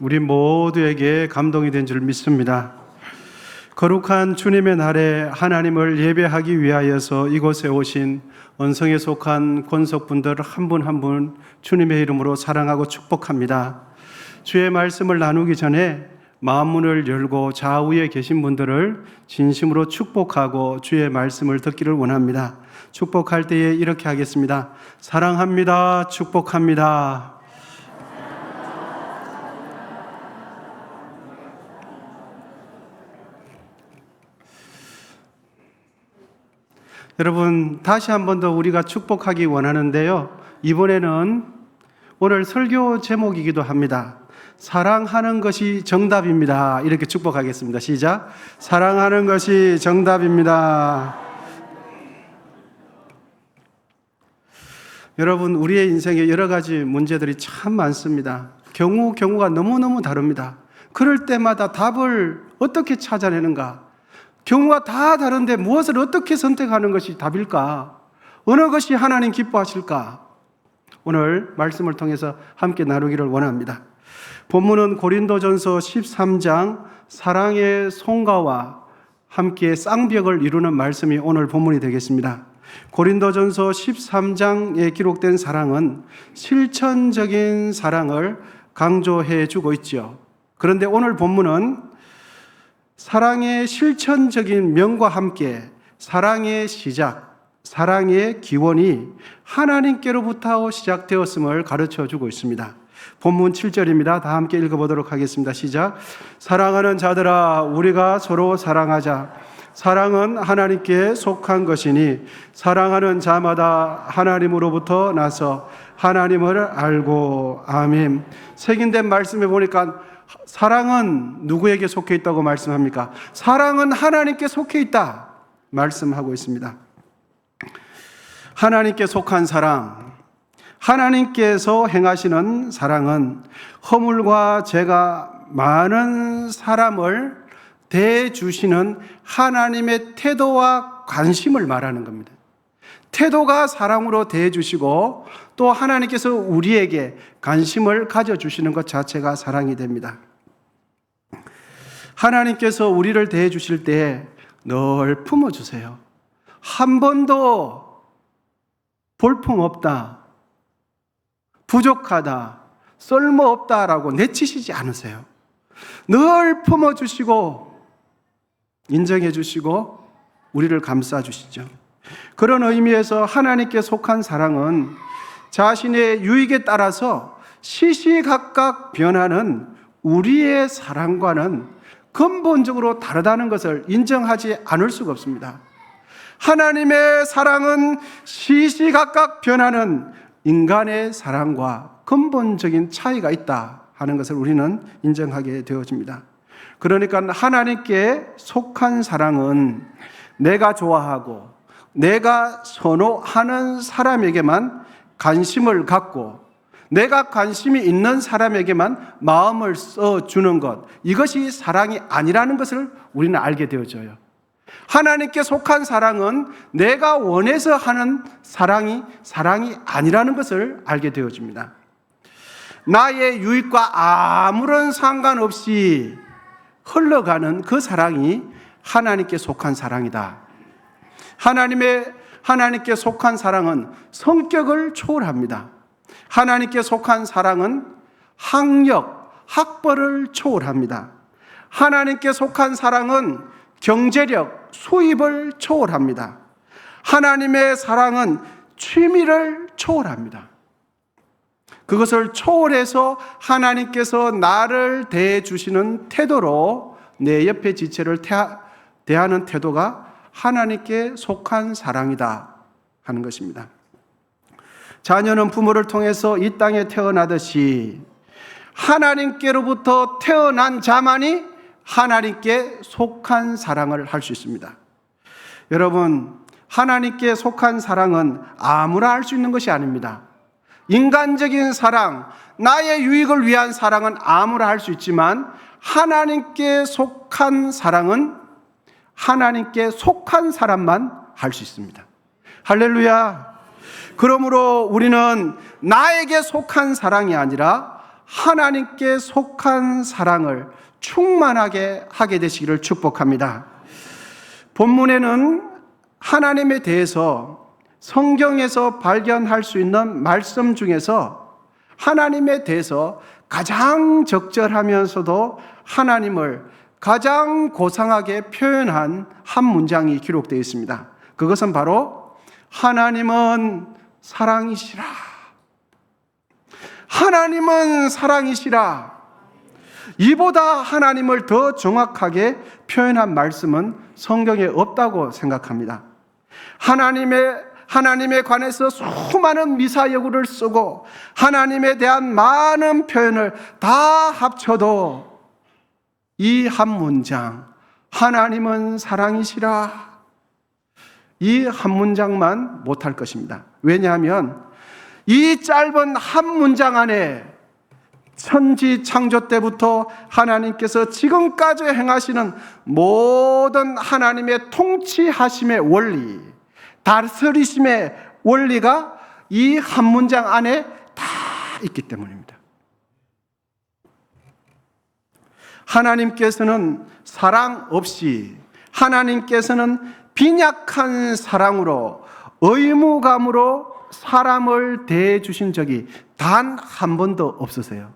우리 모두에게 감동이 된 줄 믿습니다. 거룩한 주님의 날에 하나님을 예배하기 위하여서 이곳에 오신 언성에 속한 권속분들 한 분 한 분 주님의 이름으로 사랑하고 축복합니다. 주의 말씀을 나누기 전에 마음문을 열고 좌우에 계신 분들을 진심으로 축복하고 주의 말씀을 듣기를 원합니다. 축복할 때에 이렇게 하겠습니다. 사랑합니다. 축복합니다. 여러분, 다시 한 번 더 우리가 축복하기 원하는데요. 이번에는 오늘 설교 제목이기도 합니다. 사랑하는 것이 정답입니다. 이렇게 축복하겠습니다. 시작. 사랑하는 것이 정답입니다. 여러분, 우리의 인생에 여러 가지 문제들이 참 많습니다. 경우가 너무너무 다릅니다. 그럴 때마다 답을 어떻게 찾아내는가? 경우가 다 다른데 무엇을 어떻게 선택하는 것이 답일까? 어느 것이 하나님 기뻐하실까? 오늘 말씀을 통해서 함께 나누기를 원합니다. 본문은 고린도전서 13장 사랑의 송가와 함께 쌍벽을 이루는 말씀이 오늘 본문이 되겠습니다. 고린도전서 13장에 기록된 사랑은 실천적인 사랑을 강조해 주고 있죠. 그런데 오늘 본문은 사랑의 실천적인 면과 함께 사랑의 시작, 사랑의 기원이 하나님께로부터 시작되었음을 가르쳐 주고 있습니다. 본문 7절입니다. 다 함께 읽어보도록 하겠습니다. 시작. 사랑하는 자들아, 우리가 서로 사랑하자. 사랑은 하나님께 속한 것이니 사랑하는 자마다 하나님으로부터 나서 하나님을 알고. 아멘. 색인된 말씀에 보니까 사랑은 누구에게 속해 있다고 말씀합니까? 사랑은 하나님께 속해 있다 말씀하고 있습니다. 하나님께 속한 사랑, 하나님께서 행하시는 사랑은 허물과 죄가 많은 사람을 대해주시는 하나님의 태도와 관심을 말하는 겁니다. 태도가 사랑으로 대해주시고 또 하나님께서 우리에게 관심을 가져주시는 것 자체가 사랑이 됩니다. 하나님께서 우리를 대해주실 때 늘 품어주세요. 한 번도 볼품없다, 부족하다, 쓸모없다라고 내치시지 않으세요. 늘 품어주시고 인정해주시고 우리를 감싸주시죠. 그런 의미에서 하나님께 속한 사랑은 자신의 유익에 따라서 시시각각 변하는 우리의 사랑과는 근본적으로 다르다는 것을 인정하지 않을 수가 없습니다. 하나님의 사랑은 시시각각 변하는 인간의 사랑과 근본적인 차이가 있다 하는 것을 우리는 인정하게 되어집니다. 그러니까 하나님께 속한 사랑은 내가 좋아하고 내가 선호하는 사람에게만 관심을 갖고 내가 관심이 있는 사람에게만 마음을 써주는 것, 이것이 사랑이 아니라는 것을 우리는 알게 되어져요. 하나님께 속한 사랑은 내가 원해서 하는 사랑이 아니라는 것을 알게 되어집니다. 나의 유익과 아무런 상관없이 흘러가는 그 사랑이 하나님께 속한 사랑이다. 하나님께 속한 사랑은 성격을 초월합니다. 하나님께 속한 사랑은 학력, 학벌을 초월합니다. 하나님께 속한 사랑은 경제력, 수입을 초월합니다. 하나님의 사랑은 취미를 초월합니다. 그것을 초월해서 하나님께서 나를 대해주시는 태도로 내 옆에 지체를 대하는 태도가 하나님께 속한 사랑이다 하는 것입니다. 자녀는 부모를 통해서 이 땅에 태어나듯이 하나님께로부터 태어난 자만이 하나님께 속한 사랑을 할 수 있습니다. 여러분, 하나님께 속한 사랑은 아무나 할 수 있는 것이 아닙니다. 인간적인 사랑, 나의 유익을 위한 사랑은 아무나 할 수 있지만 하나님께 속한 사랑은 하나님께 속한 사람만 할 수 있습니다. 할렐루야. 그러므로 우리는 나에게 속한 사랑이 아니라 하나님께 속한 사랑을 충만하게 하게 되시기를 축복합니다. 본문에는 하나님에 대해서 성경에서 발견할 수 있는 말씀 중에서 하나님에 대해서 가장 적절하면서도 하나님을 가장 고상하게 표현한 한 문장이 기록되어 있습니다. 그것은 바로 하나님은 사랑이시라. 하나님은 사랑이시라. 이보다 하나님을 더 정확하게 표현한 말씀은 성경에 없다고 생각합니다. 하나님에 관해서 수많은 미사여구를 쓰고 하나님에 대한 많은 표현을 다 합쳐도 이 한 문장, 하나님은 사랑이시라, 이 한 문장만 못할 것입니다. 왜냐하면 이 짧은 한 문장 안에 천지 창조 때부터 하나님께서 지금까지 행하시는 모든 하나님의 통치하심의 원리, 다스리심의 원리가 이 한 문장 안에 다 있기 때문입니다. 하나님께서는 사랑 없이, 하나님께서는 빈약한 사랑으로, 의무감으로 사람을 대해 주신 적이 단 한 번도 없으세요.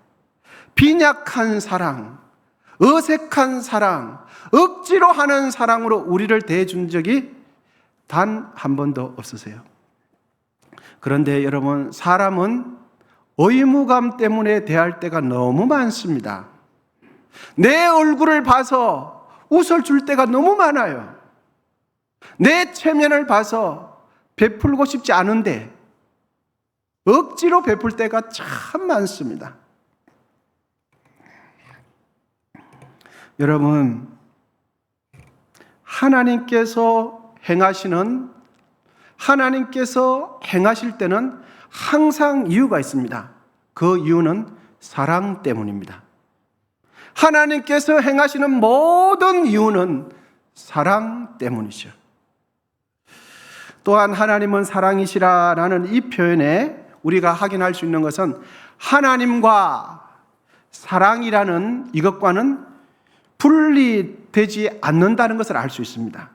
빈약한 사랑, 어색한 사랑, 억지로 하는 사랑으로 우리를 대해 준 적이 단 한 번도 없으세요. 그런데 여러분, 사람은 의무감 때문에 대할 때가 너무 많습니다. 내 얼굴을 봐서 웃어줄 때가 너무 많아요. 내 체면을 봐서 베풀고 싶지 않은데 억지로 베풀 때가 참 많습니다. 여러분, 하나님께서 행하실 때는 항상 이유가 있습니다. 그 이유는 사랑 때문입니다. 하나님께서 행하시는 모든 이유는 사랑 때문이죠. 또한 하나님은 사랑이시라라는 이 표현에 우리가 확인할 수 있는 것은 하나님과 사랑이라는 이것과는 분리되지 않는다는 것을 알 수 있습니다.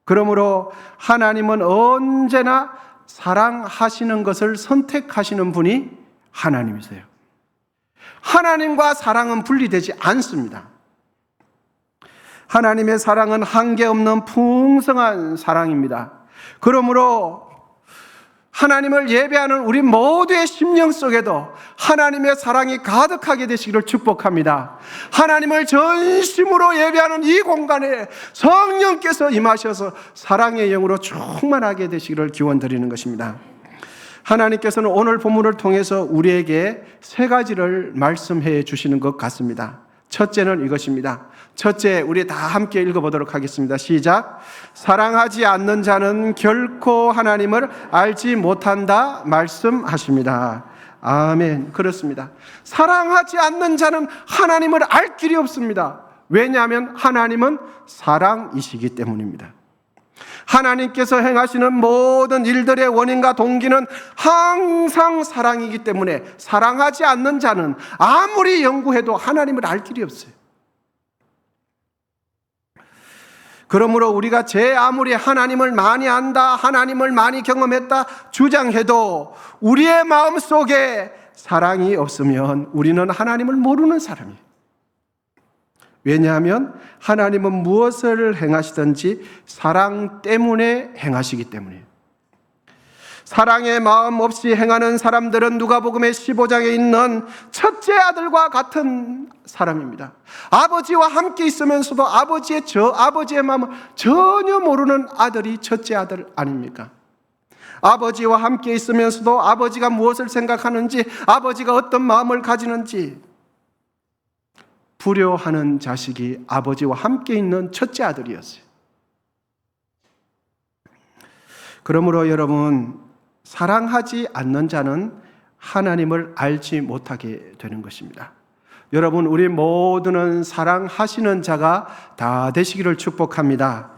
그러므로 하나님은 언제나 사랑하시는 것을 선택하시는 분이 하나님이세요. 하나님과 사랑은 분리되지 않습니다. 하나님의 사랑은 한계없는 풍성한 사랑입니다. 그러므로 하나님을 예배하는 우리 모두의 심령 속에도 하나님의 사랑이 가득하게 되시기를 축복합니다. 하나님을 전심으로 예배하는 이 공간에 성령께서 임하셔서 사랑의 영으로 충만하게 되시기를 기원드리는 것입니다. 하나님께서는 오늘 본문을 통해서 우리에게 세 가지를 말씀해 주시는 것 같습니다. 첫째는 이것입니다. 첫째, 우리 다 함께 읽어보도록 하겠습니다. 시작. 사랑하지 않는 자는 결코 하나님을 알지 못한다 말씀하십니다. 아멘. 그렇습니다. 사랑하지 않는 자는 하나님을 알 길이 없습니다. 왜냐하면 하나님은 사랑이시기 때문입니다. 하나님께서 행하시는 모든 일들의 원인과 동기는 항상 사랑이기 때문에 사랑하지 않는 자는 아무리 연구해도 하나님을 알 길이 없어요. 그러므로 우리가 아무리 하나님을 많이 안다, 하나님을 많이 경험했다 주장해도 우리의 마음속에 사랑이 없으면 우리는 하나님을 모르는 사람이에요. 왜냐하면 하나님은 무엇을 행하시든지 사랑 때문에 행하시기 때문이에요. 사랑의 마음 없이 행하는 사람들은 누가복음의 15장에 있는 첫째 아들과 같은 사람입니다. 아버지와 함께 있으면서도 아버지의 마음을 전혀 모르는 아들이 첫째 아들 아닙니까? 아버지와 함께 있으면서도 아버지가 무엇을 생각하는지, 아버지가 어떤 마음을 가지는지 불효하는 자식이 아버지와 함께 있는 첫째 아들이었어요. 그러므로 여러분, 사랑하지 않는 자는 하나님을 알지 못하게 되는 것입니다. 여러분, 우리 모두는 사랑하시는 자가 다 되시기를 축복합니다.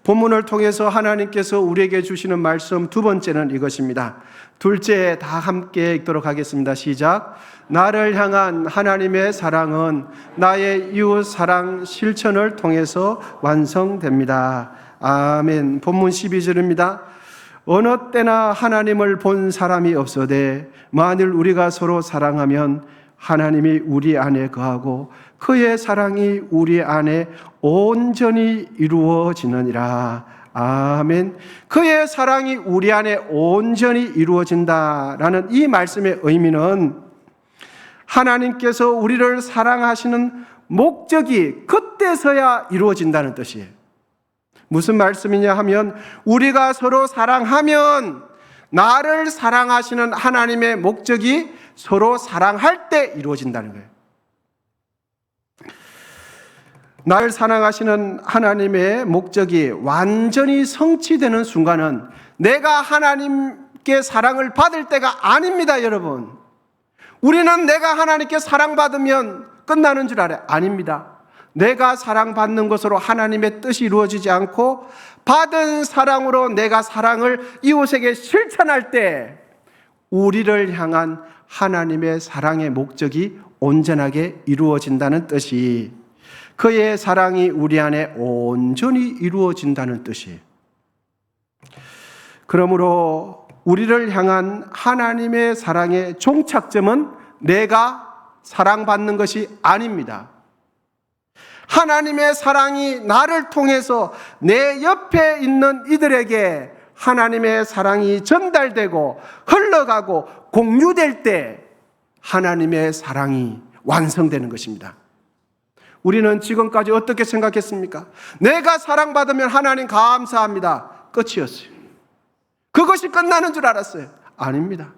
본문을 통해서 하나님께서 우리에게 주시는 말씀 두 번째는 이것입니다. 둘째 다 함께 읽도록 하겠습니다. 시작. 나를 향한 하나님의 사랑은 나의 이웃 사랑 실천을 통해서 완성됩니다. 아멘. 본문 12절입니다. 어느 때나 하나님을 본 사람이 없어되 만일 우리가 서로 사랑하면 하나님이 우리 안에 거하고 그의 사랑이 우리 안에 온전히 이루어지느니라. 아멘. 그의 사랑이 우리 안에 온전히 이루어진다라는 이 말씀의 의미는 하나님께서 우리를 사랑하시는 목적이 그때서야 이루어진다는 뜻이에요. 무슨 말씀이냐 하면 우리가 서로 사랑하면 나를 사랑하시는 하나님의 목적이 서로 사랑할 때 이루어진다는 거예요. 나를 사랑하시는 하나님의 목적이 완전히 성취되는 순간은 내가 하나님께 사랑을 받을 때가 아닙니다, 여러분. 우리는 내가 하나님께 사랑받으면 끝나는 줄 알아요. 아닙니다. 내가 사랑받는 것으로 하나님의 뜻이 이루어지지 않고 받은 사랑으로 내가 사랑을 이웃에게 실천할 때 우리를 향한 하나님의 사랑의 목적이 온전하게 이루어진다는 뜻이, 그의 사랑이 우리 안에 온전히 이루어진다는 뜻이에요. 그러므로 우리를 향한 하나님의 사랑의 종착점은 내가 사랑받는 것이 아닙니다. 하나님의 사랑이 나를 통해서 내 옆에 있는 이들에게 하나님의 사랑이 전달되고 흘러가고 공유될 때 하나님의 사랑이 완성되는 것입니다. 우리는 지금까지 어떻게 생각했습니까? 내가 사랑받으면 하나님 감사합니다. 끝이었어요. 그것이 끝나는 줄 알았어요. 아닙니다.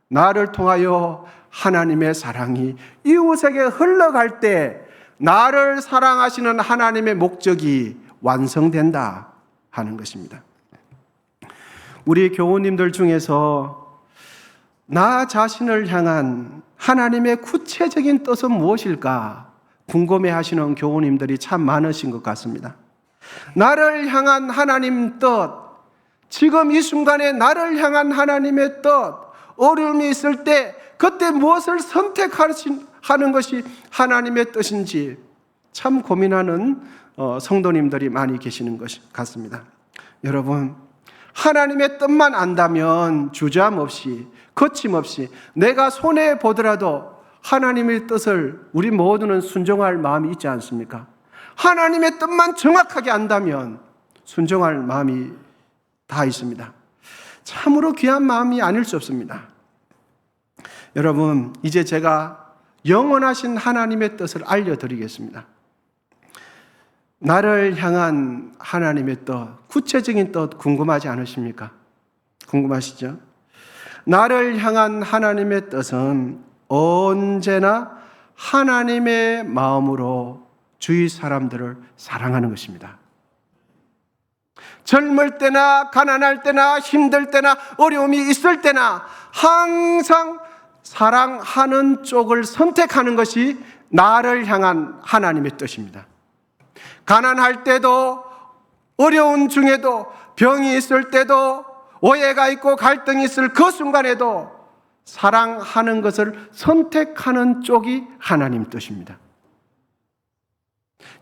나를 통하여 하나님의 사랑이 이웃에게 흘러갈 때 나를 사랑하시는 하나님의 목적이 완성된다 하는 것입니다. 우리 교우님들 중에서 나 자신을 향한 하나님의 구체적인 뜻은 무엇일까 궁금해하시는 교우님들이 참 많으신 것 같습니다. 나를 향한 하나님 뜻, 지금 이 순간에 나를 향한 하나님의 뜻, 어려움이 있을 때 그때 무엇을 선택하는 것이 하나님의 뜻인지 참 고민하는 성도님들이 많이 계시는 것 같습니다. 여러분, 하나님의 뜻만 안다면 주저함없이 거침없이 내가 손해보더라도 하나님의 뜻을 우리 모두는 순종할 마음이 있지 않습니까? 하나님의 뜻만 정확하게 안다면 순종할 마음이 다 있습니다. 참으로 귀한 마음이 아닐 수 없습니다. 여러분, 이제 제가 영원하신 하나님의 뜻을 알려드리겠습니다. 나를 향한 하나님의 뜻, 구체적인 뜻 궁금하지 않으십니까? 궁금하시죠? 나를 향한 하나님의 뜻은 언제나 하나님의 마음으로 주위 사람들을 사랑하는 것입니다. 젊을 때나 가난할 때나 힘들 때나 어려움이 있을 때나 항상 사랑하는 쪽을 선택하는 것이 나를 향한 하나님의 뜻입니다. 가난할 때도 어려운 중에도 병이 있을 때도 오해가 있고 갈등이 있을 그 순간에도 사랑하는 것을 선택하는 쪽이 하나님 뜻입니다.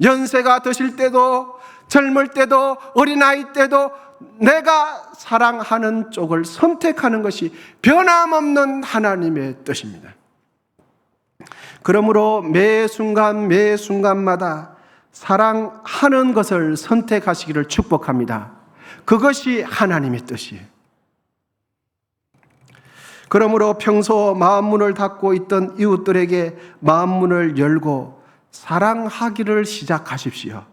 연세가 드실 때도 젊을 때도 어린아이 때도 내가 사랑하는 쪽을 선택하는 것이 변함없는 하나님의 뜻입니다. 그러므로 매 순간마다 사랑하는 것을 선택하시기를 축복합니다. 그것이 하나님의 뜻이에요. 그러므로 평소 마음문을 닫고 있던 이웃들에게 마음문을 열고 사랑하기를 시작하십시오.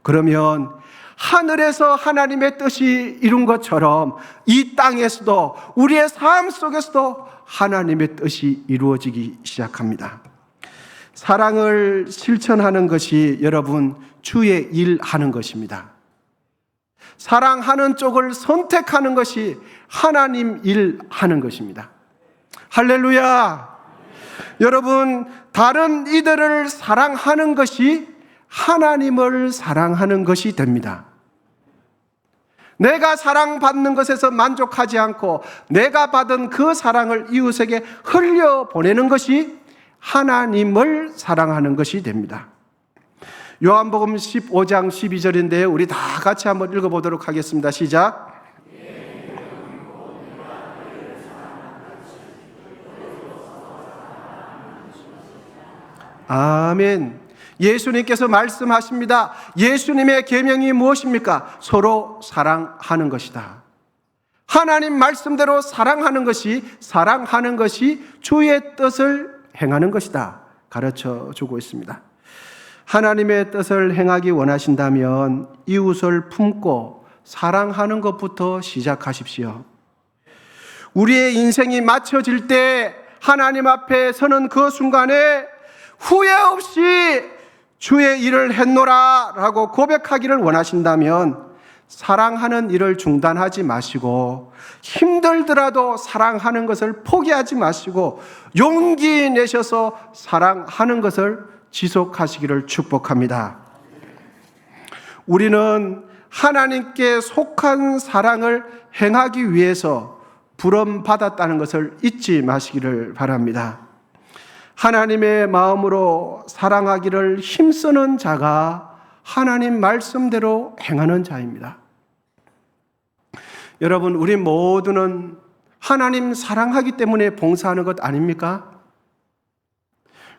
그러면 하늘에서 하나님의 뜻이 이룬 것처럼 이 땅에서도 우리의 삶 속에서도 하나님의 뜻이 이루어지기 시작합니다. 사랑을 실천하는 것이 여러분 주의 일 하는 것입니다. 사랑하는 쪽을 선택하는 것이 하나님 일 하는 것입니다. 할렐루야! 여러분, 다른 이들을 사랑하는 것이 하나님을 사랑하는 것이 됩니다. 내가 사랑받는 것에서 만족하지 않고 내가 받은 그 사랑을 이웃에게 흘려보내는 것이 하나님을 사랑하는 것이 됩니다. 요한복음 15장 12절인데요. 우리 다 같이 한번 읽어보도록 하겠습니다. 시작. 아멘. 예수님께서 말씀하십니다. 예수님의 계명이 무엇입니까? 서로 사랑하는 것이다. 하나님 말씀대로 사랑하는 것이 주의 뜻을 행하는 것이다 가르쳐 주고 있습니다. 하나님의 뜻을 행하기 원하신다면 이웃을 품고 사랑하는 것부터 시작하십시오. 우리의 인생이 맞춰질 때 하나님 앞에 서는 그 순간에 후회 없이 주의 일을 했노라 라고 고백하기를 원하신다면 사랑하는 일을 중단하지 마시고 힘들더라도 사랑하는 것을 포기하지 마시고 용기 내셔서 사랑하는 것을 지속하시기를 축복합니다. 우리는 하나님께 속한 사랑을 행하기 위해서 부름받았다는 것을 잊지 마시기를 바랍니다. 하나님의 마음으로 사랑하기를 힘쓰는 자가 하나님 말씀대로 행하는 자입니다. 여러분, 우리 모두는 하나님 사랑하기 때문에 봉사하는 것 아닙니까?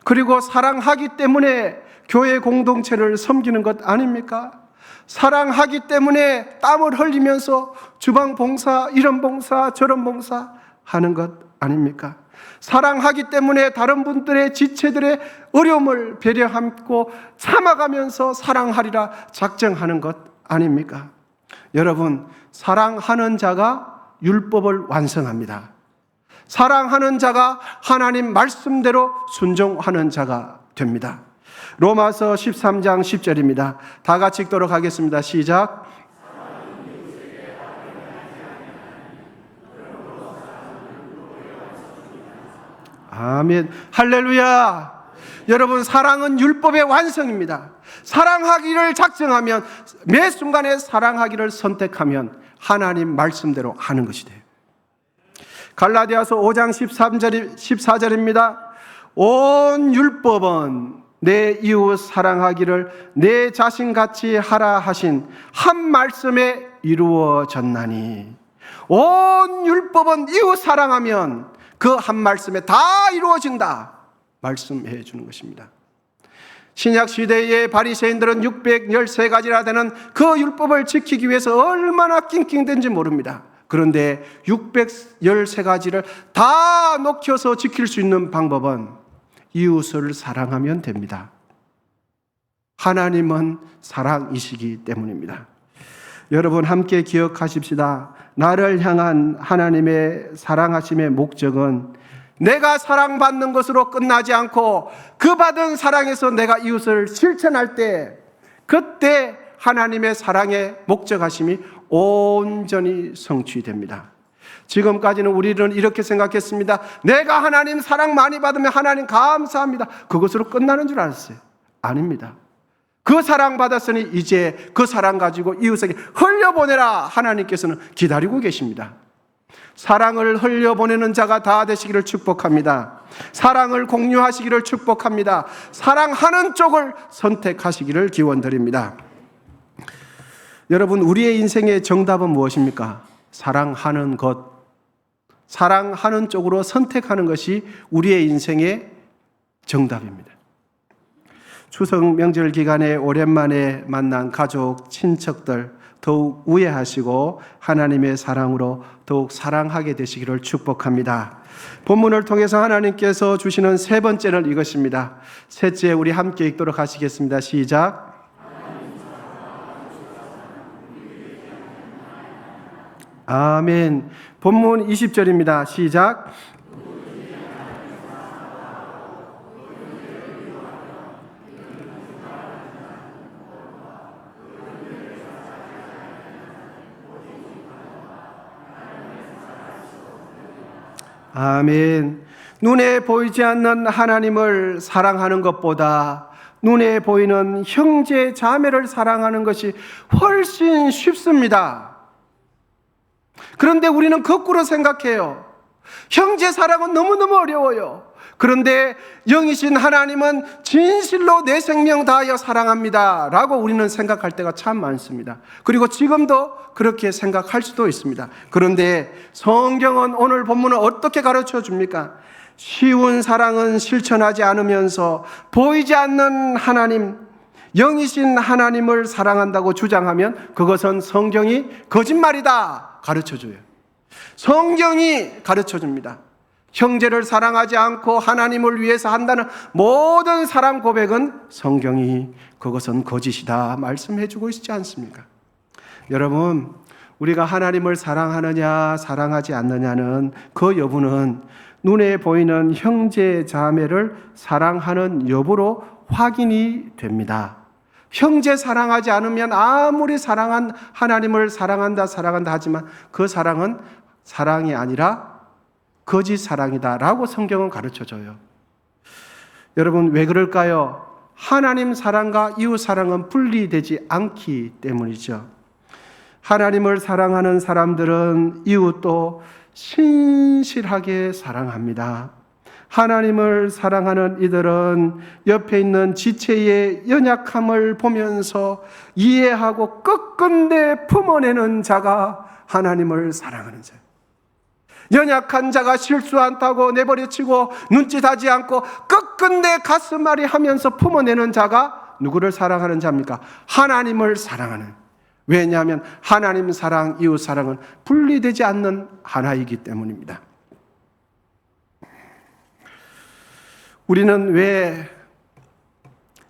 그리고 사랑하기 때문에 교회 공동체를 섬기는 것 아닙니까? 사랑하기 때문에 땀을 흘리면서 주방 봉사, 이런 봉사, 저런 봉사 하는 것 아닙니까? 사랑하기 때문에 다른 분들의 지체들의 어려움을 배려하고 참아가면서 사랑하리라 작정하는 것 아닙니까? 여러분, 사랑하는 자가 율법을 완성합니다. 사랑하는 자가 하나님 말씀대로 순종하는 자가 됩니다. 로마서 13장 10절입니다. 다 같이 읽도록 하겠습니다. 시작. 아멘. 할렐루야. 여러분, 사랑은 율법의 완성입니다. 사랑하기를 작정하면, 매 순간에 사랑하기를 선택하면 하나님 말씀대로 하는 것이 돼요. 갈라디아서 5장 14절입니다. 온 율법은 내 이웃 사랑하기를 내 자신같이 하라 하신 한 말씀에 이루어졌나니. 온 율법은 이웃 사랑하면 그 한 말씀에 다 이루어진다 말씀해 주는 것입니다. 신약 시대의 바리새인들은 613가지나 되는 그 율법을 지키기 위해서 얼마나 낑낑댄지 모릅니다. 그런데 613가지를 다 녹여서 지킬 수 있는 방법은 이웃을 사랑하면 됩니다. 하나님은 사랑이시기 때문입니다. 여러분, 함께 기억하십시다. 나를 향한 하나님의 사랑하심의 목적은 내가 사랑받는 것으로 끝나지 않고 그 받은 사랑에서 내가 이웃을 실천할 때, 그때 하나님의 사랑의 목적하심이 온전히 성취됩니다. 지금까지는 우리는 이렇게 생각했습니다. 내가 하나님 사랑 많이 받으면 하나님 감사합니다, 그것으로 끝나는 줄 알았어요. 아닙니다. 그 사랑 받았으니 이제 그 사랑 가지고 이웃에게 흘려보내라. 하나님께서는 기다리고 계십니다. 사랑을 흘려보내는 자가 다 되시기를 축복합니다. 사랑을 공유하시기를 축복합니다. 사랑하는 쪽을 선택하시기를 기원드립니다. 여러분, 우리의 인생의 정답은 무엇입니까? 사랑하는 것, 사랑하는 쪽으로 선택하는 것이 우리의 인생의 정답입니다. 추석 명절 기간에 오랜만에 만난 가족, 친척들 더욱 우애하시고 하나님의 사랑으로 더욱 사랑하게 되시기를 축복합니다. 본문을 통해서 하나님께서 주시는 세 번째는 이것입니다. 셋째, 우리 함께 읽도록 하시겠습니다. 시작. 아멘. 본문 20절입니다. 시작. 아멘. 눈에 보이지 않는 하나님을 사랑하는 것보다 눈에 보이는 형제 자매를 사랑하는 것이 훨씬 쉽습니다. 그런데 우리는 거꾸로 생각해요. 형제 사랑은 너무너무 어려워요. 그런데 영이신 하나님은 진실로 내 생명 다하여 사랑합니다 라고 우리는 생각할 때가 참 많습니다. 그리고 지금도 그렇게 생각할 수도 있습니다. 그런데 성경은 오늘 본문을 어떻게 가르쳐 줍니까? 쉬운 사랑은 실천하지 않으면서 보이지 않는 하나님, 영이신 하나님을 사랑한다고 주장하면 그것은 성경이 거짓말이다 가르쳐줘요. 성경이 가르쳐줍니다. 형제를 사랑하지 않고 하나님을 위해서 한다는 모든 사랑 고백은 성경이 그것은 거짓이다 말씀해주고 있지 않습니까? 여러분, 우리가 하나님을 사랑하느냐 사랑하지 않느냐는 그 여부는 눈에 보이는 형제 자매를 사랑하는 여부로 확인이 됩니다. 형제 사랑하지 않으면 아무리 하나님을 사랑한다 하지만 그 사랑은 사랑이 아니라 거짓 사랑이다라고 성경은 가르쳐줘요. 여러분, 왜 그럴까요? 하나님 사랑과 이웃 사랑은 분리되지 않기 때문이죠. 하나님을 사랑하는 사람들은 이웃도 신실하게 사랑합니다. 하나님을 사랑하는 이들은 옆에 있는 지체의 연약함을 보면서 이해하고 끝끝내 품어내는 자가 하나님을 사랑하는 자예요. 연약한 자가 실수한다고 내버려치고 눈짓하지 않고 끝끝내 가슴앓이 하면서 품어내는 자가 누구를 사랑하는 자입니까? 하나님을 사랑하는. 왜냐하면 하나님 사랑, 이웃 사랑은 분리되지 않는 하나이기 때문입니다. 우리는 왜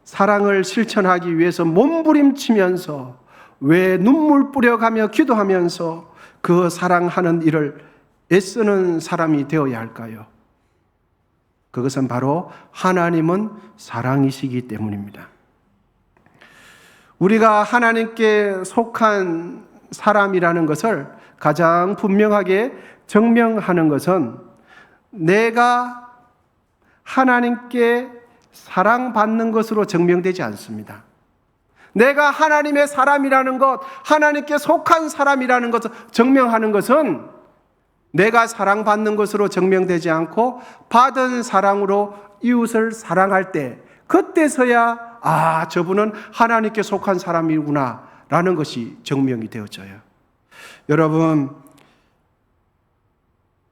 사랑을 실천하기 위해서 몸부림치면서, 왜 눈물 뿌려가며 기도하면서 그 사랑하는 일을 애쓰는 사람이 되어야 할까요? 그것은 바로 하나님은 사랑이시기 때문입니다. 우리가 하나님께 속한 사람이라는 것을 가장 분명하게 증명하는 것은 내가 하나님께 사랑받는 것으로 증명되지 않습니다. 내가 하나님의 사람이라는 것, 하나님께 속한 사람이라는 것을 증명하는 것은 내가 사랑받는 것으로 증명되지 않고 받은 사랑으로 이웃을 사랑할 때, 그때서야 저분은 하나님께 속한 사람이구나 라는 것이 증명이 되어져요. 여러분,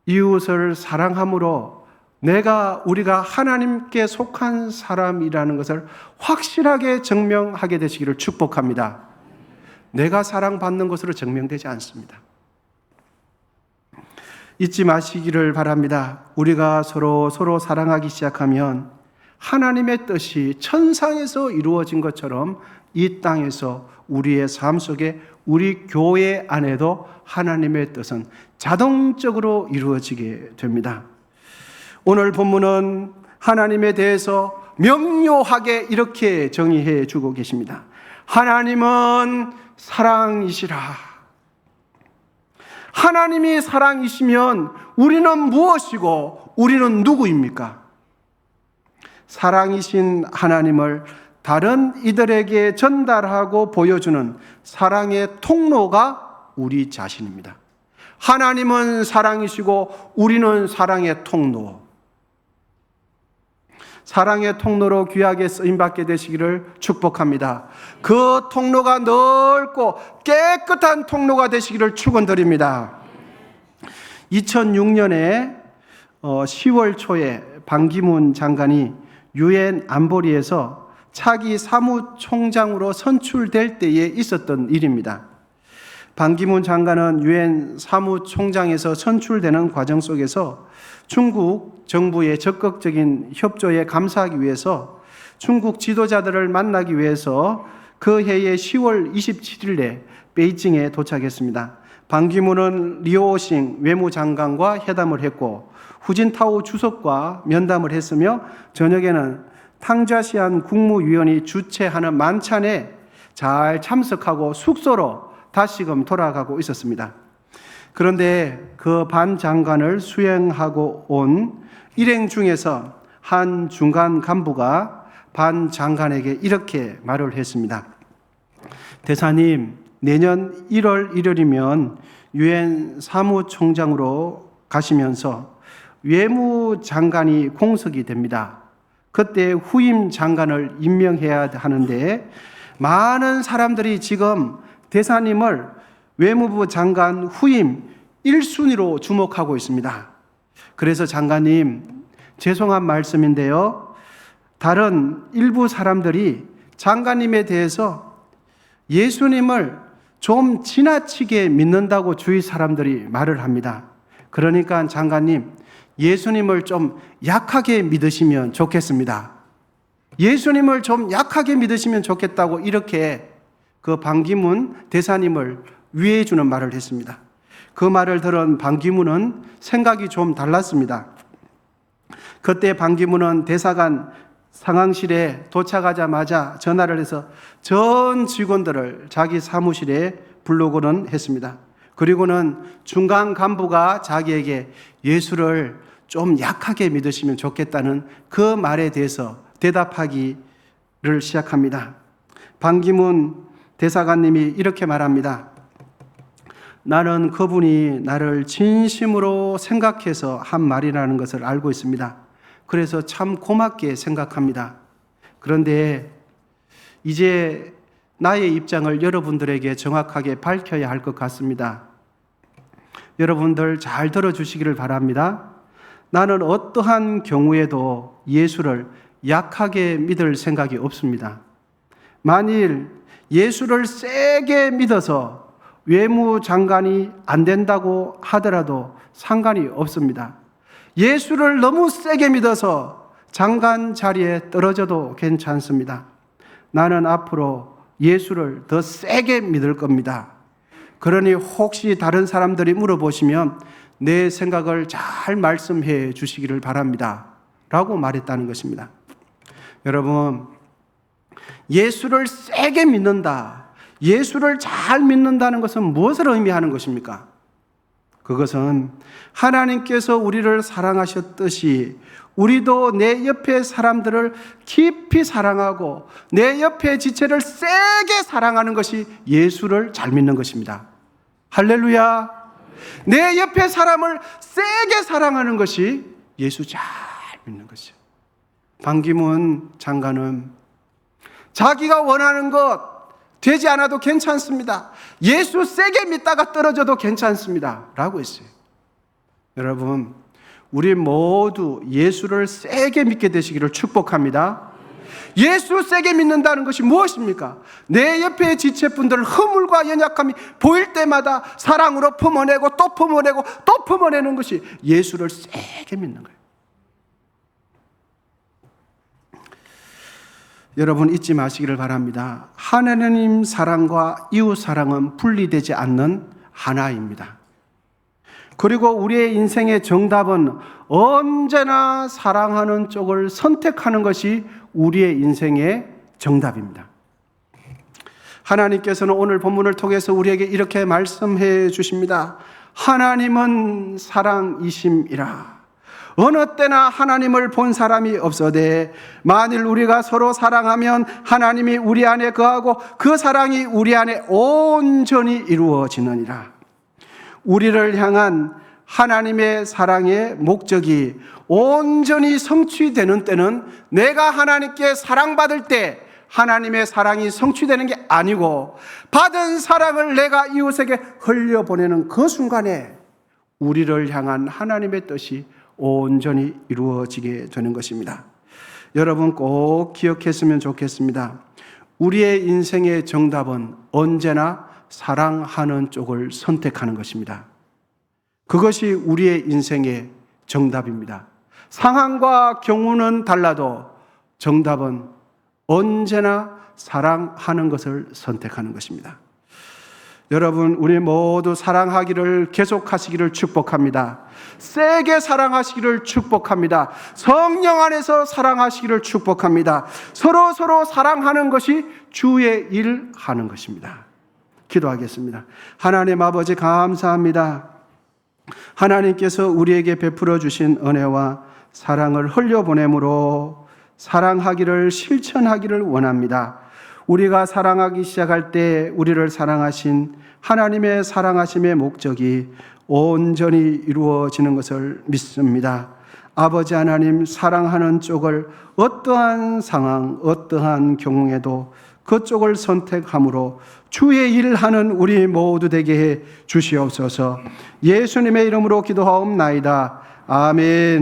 이웃을 사랑함으로 우리가 하나님께 속한 사람이라는 것을 확실하게 증명하게 되시기를 축복합니다. 내가 사랑받는 것으로 증명되지 않습니다. 잊지 마시기를 바랍니다. 우리가 서로 사랑하기 시작하면 하나님의 뜻이 천상에서 이루어진 것처럼 이 땅에서 우리의 삶 속에 우리 교회 안에도 하나님의 뜻은 자동적으로 이루어지게 됩니다. 오늘 본문은 하나님에 대해서 명료하게 이렇게 정의해 주고 계십니다. 하나님은 사랑이시라. 하나님이 사랑이시면 우리는 무엇이고 우리는 누구입니까? 사랑이신 하나님을 다른 이들에게 전달하고 보여주는 사랑의 통로가 우리 자신입니다. 하나님은 사랑이시고 우리는 사랑의 통로. 사랑의 통로로 귀하게 쓰임받게 되시기를 축복합니다. 그 통로가 넓고 깨끗한 통로가 되시기를 축원드립니다. 2006년에 10월 초에 반기문 장관이 유엔 안보리에서 차기 사무총장으로 선출될 때에 있었던 일입니다. 반기문 장관은 유엔 사무총장에서 선출되는 과정 속에서 중국 정부의 적극적인 협조에 감사하기 위해서 중국 지도자들을 만나기 위해서 그 해의 10월 27일에 베이징에 도착했습니다. 반기문은 리오오싱 외무장관과 회담을 했고 후진타오 주석과 면담을 했으며 저녁에는 탕자시안 국무위원이 주최하는 만찬에 잘 참석하고 숙소로 다시금 돌아가고 있었습니다. 그런데 그 반 장관을 수행하고 온 일행 중에서 한 중간 간부가 반 장관에게 이렇게 말을 했습니다. 대사님, 내년 1월 1일이면 유엔 사무총장으로 가시면서 외무장관이 공석이 됩니다. 그때 후임 장관을 임명해야 하는데 많은 사람들이 지금 대사님을 외무부 장관 후임 1순위로 주목하고 있습니다. 그래서 장관님, 죄송한 말씀인데요. 다른 일부 사람들이 장관님에 대해서 예수님을 좀 지나치게 믿는다고 주위 사람들이 말을 합니다. 그러니까 장관님, 예수님을 좀 약하게 믿으시면 좋겠습니다. 예수님을 좀 약하게 믿으시면 좋겠다고 이렇게 그 반기문 대사님을 위해 주는 말을 했습니다. 그 말을 들은 반기문은 생각이 좀 달랐습니다. 그때 반기문은 대사관 상황실에 도착하자마자 전화를 해서 전 직원들을 자기 사무실에 불러고는 했습니다. 그리고는 중간 간부가 자기에게 예수를 좀 약하게 믿으시면 좋겠다는 그 말에 대해서 대답하기를 시작합니다. 반기문 대사관님이 이렇게 말합니다. 나는 그분이 나를 진심으로 생각해서 한 말이라는 것을 알고 있습니다. 그래서 참 고맙게 생각합니다. 그런데 이제 나의 입장을 여러분들에게 정확하게 밝혀야 할 것 같습니다. 여러분들 잘 들어주시기를 바랍니다. 나는 어떠한 경우에도 예수를 약하게 믿을 생각이 없습니다. 만일 예수를 세게 믿어서 외무장관이 안 된다고 하더라도 상관이 없습니다. 예수를 너무 세게 믿어서 장관 자리에 떨어져도 괜찮습니다. 나는 앞으로 예수를 더 세게 믿을 겁니다. 그러니 혹시 다른 사람들이 물어보시면 내 생각을 잘 말씀해 주시기를 바랍니다. 라고 말했다는 것입니다. 여러분, 예수를 세게 믿는다, 예수를 잘 믿는다는 것은 무엇을 의미하는 것입니까? 그것은 하나님께서 우리를 사랑하셨듯이 우리도 내 옆에 사람들을 깊이 사랑하고 내 옆에 지체를 세게 사랑하는 것이 예수를 잘 믿는 것입니다. 할렐루야. 내 옆에 사람을 세게 사랑하는 것이 예수 잘 믿는 것이에요. 반기문 장관은 자기가 원하는 것 되지 않아도 괜찮습니다. 예수 세게 믿다가 떨어져도 괜찮습니다. 라고 했어요. 여러분, 우리 모두 예수를 세게 믿게 되시기를 축복합니다. 예수 세게 믿는다는 것이 무엇입니까? 내 옆에 지체분들 허물과 연약함이 보일 때마다 사랑으로 품어내고 또 품어내고 또 품어내는 것이 예수를 세게 믿는 거예요. 여러분 잊지 마시기를 바랍니다. 하나님 사랑과 이웃 사랑은 분리되지 않는 하나입니다. 그리고 우리의 인생의 정답은 언제나 사랑하는 쪽을 선택하는 것이 우리의 인생의 정답입니다. 하나님께서는 오늘 본문을 통해서 우리에게 이렇게 말씀해 주십니다. 하나님은 사랑이심이라. 어느 때나 하나님을 본 사람이 없어되 만일 우리가 서로 사랑하면 하나님이 우리 안에 거하고 그 사랑이 우리 안에 온전히 이루어지느니라. 우리를 향한 하나님의 사랑의 목적이 온전히 성취되는 때는 내가 하나님께 사랑받을 때 하나님의 사랑이 성취되는 게 아니고 받은 사랑을 내가 이웃에게 흘려보내는 그 순간에 우리를 향한 하나님의 뜻이 온전히 이루어지게 되는 것입니다. 여러분 꼭 기억했으면 좋겠습니다. 우리의 인생의 정답은 언제나 사랑하는 쪽을 선택하는 것입니다. 그것이 우리의 인생의 정답입니다. 상황과 경우는 달라도 정답은 언제나 사랑하는 것을 선택하는 것입니다. 여러분, 우리 모두 사랑하기를 계속하시기를 축복합니다. 세게 사랑하시기를 축복합니다. 성령 안에서 사랑하시기를 축복합니다. 서로 사랑하는 것이 주의 일 하는 것입니다. 기도하겠습니다. 하나님 아버지 감사합니다. 하나님께서 우리에게 베풀어 주신 은혜와 사랑을 흘려보내므로 사랑하기를 실천하기를 원합니다. 우리가 사랑하기 시작할 때 우리를 사랑하신 하나님의 사랑하심의 목적이 온전히 이루어지는 것을 믿습니다. 아버지 하나님, 사랑하는 쪽을 어떠한 상황, 어떠한 경우에도 그쪽을 선택함으로 주의 일을 하는 우리 모두 되게 해 주시옵소서. 예수님의 이름으로 기도하옵나이다. 아멘.